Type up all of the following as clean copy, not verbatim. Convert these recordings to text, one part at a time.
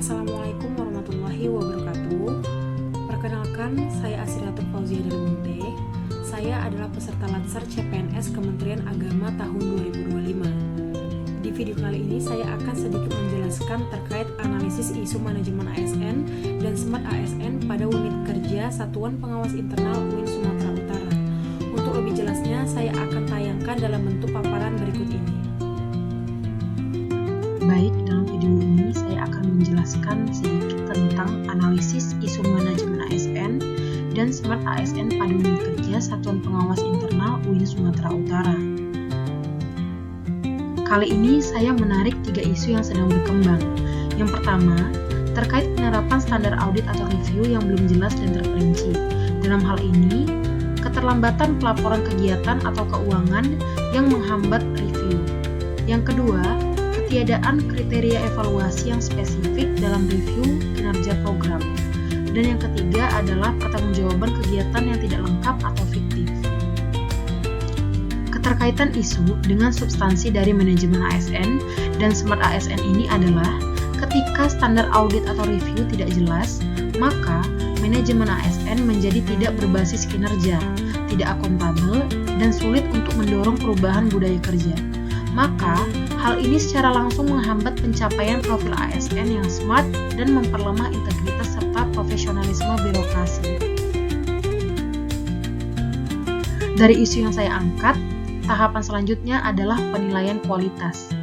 Assalamualaikum warahmatullahi wabarakatuh. Perkenalkan, saya Asriatul Fauzia Delmunte. Saya adalah peserta Latsar CPNS Kementerian Agama tahun 2025. Di video kali ini saya akan sedikit menjelaskan terkait analisis isu manajemen ASN dan Smart ASN pada unit kerja Satuan Pengawas Internal UIN Sumatera Utara. Untuk lebih jelasnya, saya akan tayangkan dalam bentuk paparan berikut ini. Baik, dalam video ini saya akan menjelaskan sedikit tentang analisis isu manajemen ASN dan Smart ASN pada unit kerja Satuan Pengawas Internal UIN Sumatera Utara. Kali ini saya menarik 3 isu yang sedang berkembang. Yang pertama, terkait penerapan standar audit atau review yang belum jelas dan terperinci. Dalam hal ini, keterlambatan pelaporan kegiatan atau keuangan yang menghambat review. Yang kedua, ketiadaan kriteria evaluasi yang spesifik dalam review kinerja program. Dan yang ketiga adalah pertanggungjawaban kegiatan yang tidak lengkap atau fiktif. Keterkaitan isu dengan substansi dari manajemen ASN dan Smart ASN ini adalah ketika standar audit atau review tidak jelas, maka manajemen ASN menjadi tidak berbasis kinerja, tidak akuntabel, dan sulit untuk mendorong perubahan budaya kerja. Maka, hal ini secara langsung menghambat pencapaian profil ASN yang smart dan memperlemah integritas serta profesionalisme birokrasi. Dari isu yang saya angkat, tahapan selanjutnya adalah penilaian kualitas.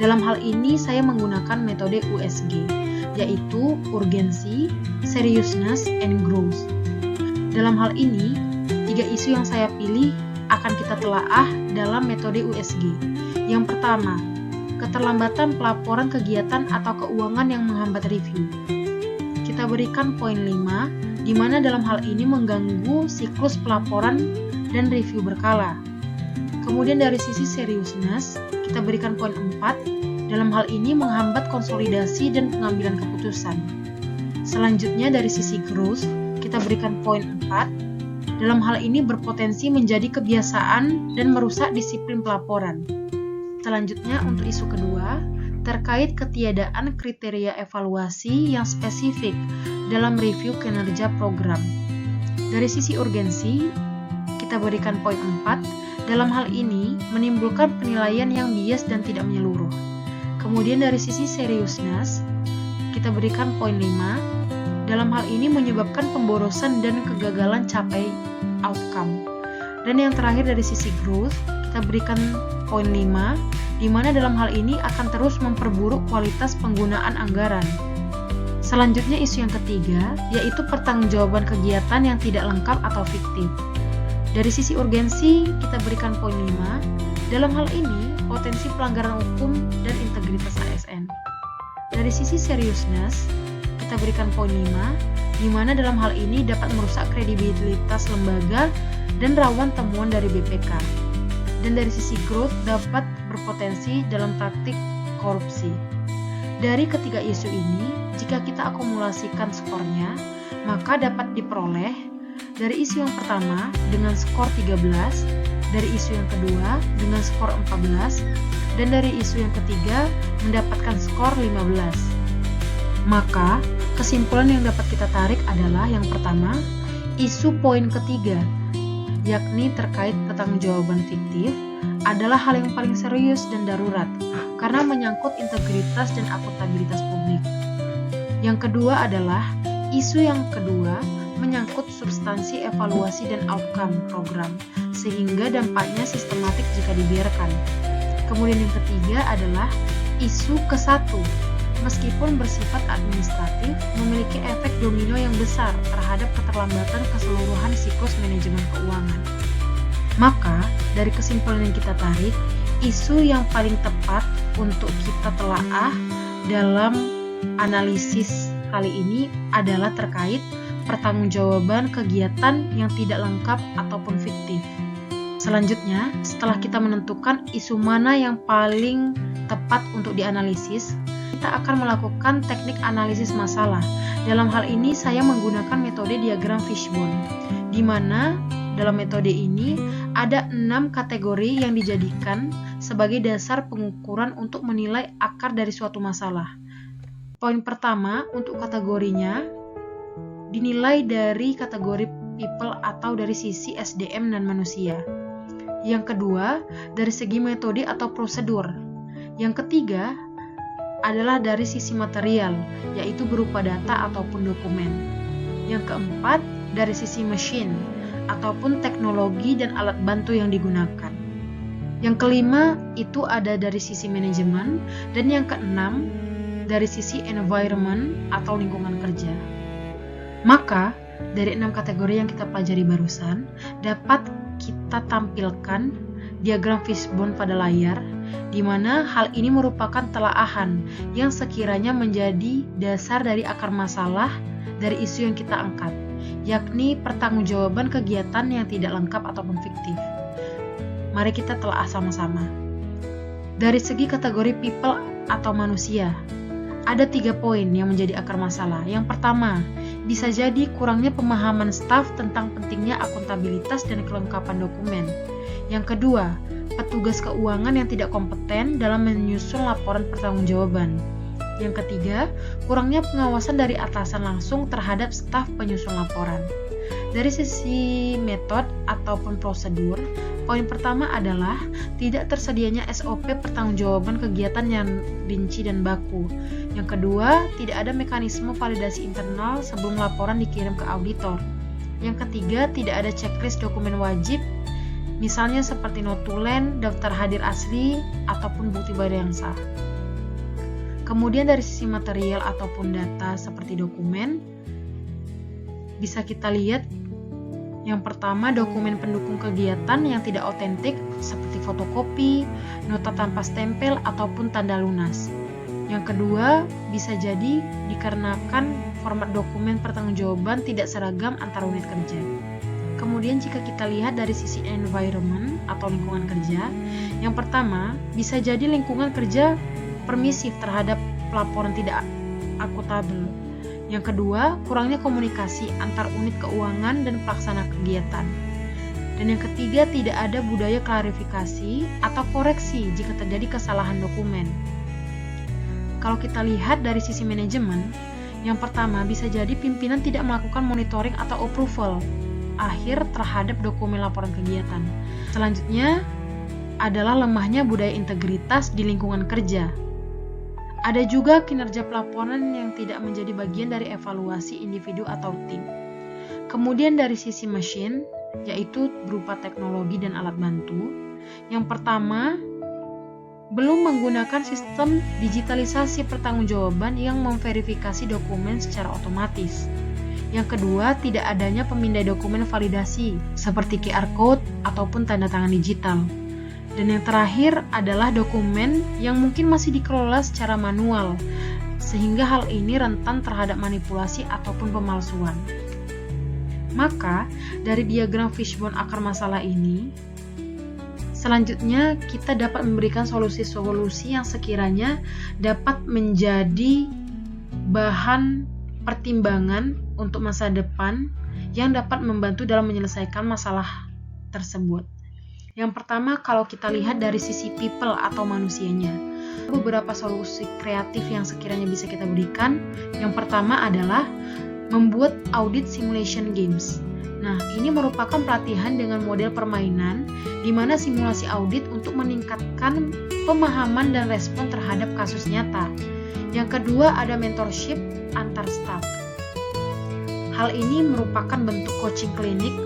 Dalam hal ini, saya menggunakan metode USG, yaitu urgency, seriousness, and growth. Dalam hal ini, 3 isu yang saya pilih akan kita telaah dalam metode USG. Yang pertama, keterlambatan pelaporan kegiatan atau keuangan yang menghambat review. Kita berikan poin 5, di mana dalam hal ini mengganggu siklus pelaporan dan review berkala. Kemudian dari sisi seriousness, kita berikan poin 4, dalam hal ini menghambat konsolidasi dan pengambilan keputusan. Selanjutnya dari sisi growth, kita berikan poin 4, dalam hal ini berpotensi menjadi kebiasaan dan merusak disiplin pelaporan. Selanjutnya untuk isu kedua, terkait ketiadaan kriteria evaluasi yang spesifik dalam review kinerja program. Dari sisi urgensi, kita berikan poin 4, dalam hal ini menimbulkan penilaian yang bias dan tidak menyeluruh. Kemudian dari sisi seriousness, kita berikan poin 5, dalam hal ini menyebabkan pemborosan dan kegagalan capai outcome. Dan yang terakhir dari sisi growth, kita berikan poin 5, di mana dalam hal ini akan terus memperburuk kualitas penggunaan anggaran. Selanjutnya isu yang ketiga, yaitu pertanggungjawaban kegiatan yang tidak lengkap atau fiktif. Dari sisi urgensi, kita berikan poin 5, dalam hal ini potensi pelanggaran hukum dan integritas ASN. Dari sisi seriousness, kita berikan poin 5, di mana dalam hal ini dapat merusak kredibilitas lembaga dan rawan temuan dari BPK. Dan dari sisi growth dapat berpotensi dalam praktik korupsi. Dari ketiga isu ini, jika kita akumulasikan skornya, maka dapat diperoleh dari isu yang pertama dengan skor 13, dari isu yang kedua dengan skor 14, dan dari isu yang ketiga mendapatkan skor 15. Maka, kesimpulan yang dapat kita tarik adalah yang pertama, isu poin ketiga, yakni terkait pertanggungjawaban fiktif, adalah hal yang paling serius dan darurat karena menyangkut integritas dan akuntabilitas publik. Yang kedua adalah isu yang kedua menyangkut substansi evaluasi dan outcome program sehingga dampaknya sistematik jika dibiarkan. Kemudian yang ketiga adalah isu ke-1, meskipun bersifat administratif, memiliki efek domino yang besar terhadap keterlambatan keseluruhan siklus manajemen keuangan. Maka, dari kesimpulan yang kita tarik, isu yang paling tepat untuk kita telaah dalam analisis kali ini adalah terkait pertanggungjawaban kegiatan yang tidak lengkap ataupun fiktif. Selanjutnya, setelah kita menentukan isu mana yang paling tepat untuk dianalisis, kita akan melakukan teknik analisis masalah. Dalam hal ini saya menggunakan metode diagram fishbone, di mana dalam metode ini ada 6 kategori yang dijadikan sebagai dasar pengukuran untuk menilai akar dari suatu masalah. Poin pertama untuk kategorinya dinilai dari kategori people atau dari sisi SDM dan manusia. Yang kedua, dari segi metode atau prosedur. Yang ketiga adalah dari sisi material, yaitu berupa data ataupun dokumen. Yang keempat, dari sisi mesin ataupun teknologi dan alat bantu yang digunakan. Yang kelima, itu ada dari sisi manajemen. Dan yang keenam, dari sisi environment atau lingkungan kerja. Maka, dari 6 kategori yang kita pelajari barusan, dapat kita tampilkan diagram fishbone pada layar, di mana hal ini merupakan telaahan yang sekiranya menjadi dasar dari akar masalah dari isu yang kita angkat, yakni pertanggungjawaban kegiatan yang tidak lengkap ataupun fiktif. Mari kita telaah sama-sama. Dari segi kategori people atau manusia, ada 3 poin yang menjadi akar masalah. Yang pertama, bisa jadi kurangnya pemahaman staf tentang pentingnya akuntabilitas dan kelengkapan dokumen. Yang kedua, petugas keuangan yang tidak kompeten dalam menyusun laporan pertanggungjawaban. Yang ketiga, kurangnya pengawasan dari atasan langsung terhadap staf penyusun laporan. Dari sisi metode ataupun prosedur, poin pertama adalah tidak tersedianya SOP pertanggungjawaban kegiatan yang rinci dan baku. Yang kedua, tidak ada mekanisme validasi internal sebelum laporan dikirim ke auditor. Yang ketiga, tidak ada checklist dokumen wajib, misalnya seperti notulen, daftar hadir asli, ataupun bukti bayar yang sah. Kemudian dari sisi material ataupun data seperti dokumen, bisa kita lihat yang pertama, dokumen pendukung kegiatan yang tidak otentik seperti fotokopi, nota tanpa stempel, ataupun tanda lunas. Yang kedua, bisa jadi dikarenakan format dokumen pertanggungjawaban tidak seragam antar unit kerja. Kemudian jika kita lihat dari sisi environment atau lingkungan kerja, yang pertama, bisa jadi lingkungan kerja permisif terhadap laporan tidak akuntabel. Yang kedua, kurangnya komunikasi antar unit keuangan dan pelaksana kegiatan. Dan yang ketiga, tidak ada budaya klarifikasi atau koreksi jika terjadi kesalahan dokumen. Kalau kita lihat dari sisi manajemen, yang pertama bisa jadi pimpinan tidak melakukan monitoring atau approval akhir terhadap dokumen laporan kegiatan. Selanjutnya adalah lemahnya budaya integritas di lingkungan kerja. Ada juga kinerja pelaporan yang tidak menjadi bagian dari evaluasi individu atau tim. Kemudian dari sisi mesin, yaitu berupa teknologi dan alat bantu. Yang pertama, belum menggunakan sistem digitalisasi pertanggungjawaban yang memverifikasi dokumen secara otomatis. Yang kedua, tidak adanya pemindai dokumen validasi seperti QR code ataupun tanda tangan digital. Dan yang terakhir adalah dokumen yang mungkin masih dikelola secara manual, sehingga hal ini rentan terhadap manipulasi ataupun pemalsuan. Maka, dari diagram fishbone akar masalah ini, selanjutnya kita dapat memberikan solusi-solusi yang sekiranya dapat menjadi bahan pertimbangan untuk masa depan yang dapat membantu dalam menyelesaikan masalah tersebut. Yang pertama, kalau kita lihat dari sisi people atau manusianya, beberapa solusi kreatif yang sekiranya bisa kita berikan. Yang pertama adalah membuat audit simulation games. Nah, ini merupakan pelatihan dengan model permainan di mana simulasi audit untuk meningkatkan pemahaman dan respon terhadap kasus nyata. Yang kedua, ada mentorship antar staf. Hal ini merupakan bentuk coaching klinik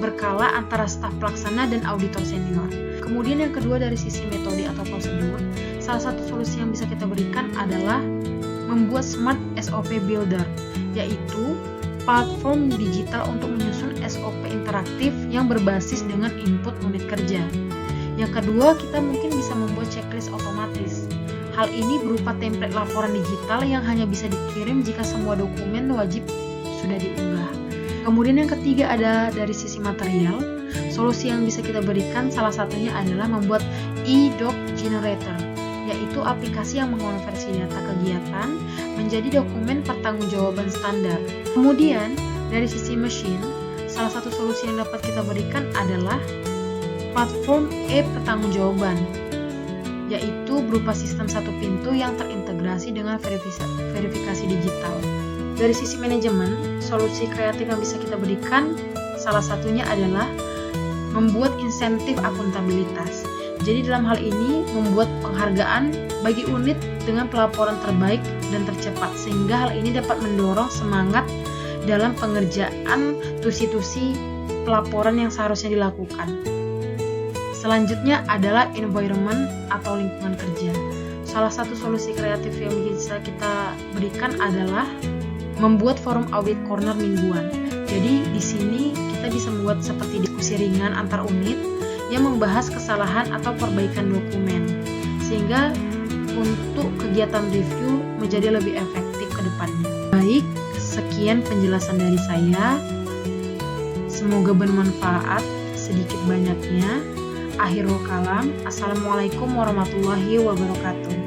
berkala antara staf pelaksana dan auditor senior. Kemudian yang kedua, dari sisi metode atau prosedur, salah satu solusi yang bisa kita berikan adalah membuat Smart SOP Builder, yaitu platform digital untuk menyusun SOP interaktif yang berbasis dengan input unit kerja. Yang kedua, kita mungkin bisa membuat checklist otomatis. Hal ini berupa template laporan digital yang hanya bisa dikirim jika semua dokumen wajib sudah diunggah. Kemudian yang ketiga ada dari sisi material. Solusi yang bisa kita berikan salah satunya adalah membuat e-doc generator, yaitu aplikasi yang mengonversi data kegiatan menjadi dokumen pertanggungjawaban standar. Kemudian dari sisi mesin, salah satu solusi yang dapat kita berikan adalah platform e-pertanggungjawaban. yaitu berupa sistem satu pintu yang terintegrasi dengan verifikasi digital. Dari sisi manajemen, solusi kreatif yang bisa kita berikan salah satunya adalah membuat insentif akuntabilitas. Jadi dalam hal ini membuat penghargaan bagi unit dengan pelaporan terbaik dan tercepat, sehingga hal ini dapat mendorong semangat dalam pengerjaan tusi-tusi pelaporan yang seharusnya dilakukan. Selanjutnya adalah environment atau lingkungan kerja. Salah satu solusi kreatif yang bisa kita berikan adalah membuat forum audit corner mingguan. Jadi di sini kita bisa membuat seperti diskusi ringan antar unit yang membahas kesalahan atau perbaikan dokumen, sehingga untuk kegiatan review menjadi lebih efektif ke depannya. Baik, sekian penjelasan dari saya. Semoga bermanfaat sedikit banyaknya. Akhirul kalam. Assalamualaikum warahmatullahi wabarakatuh.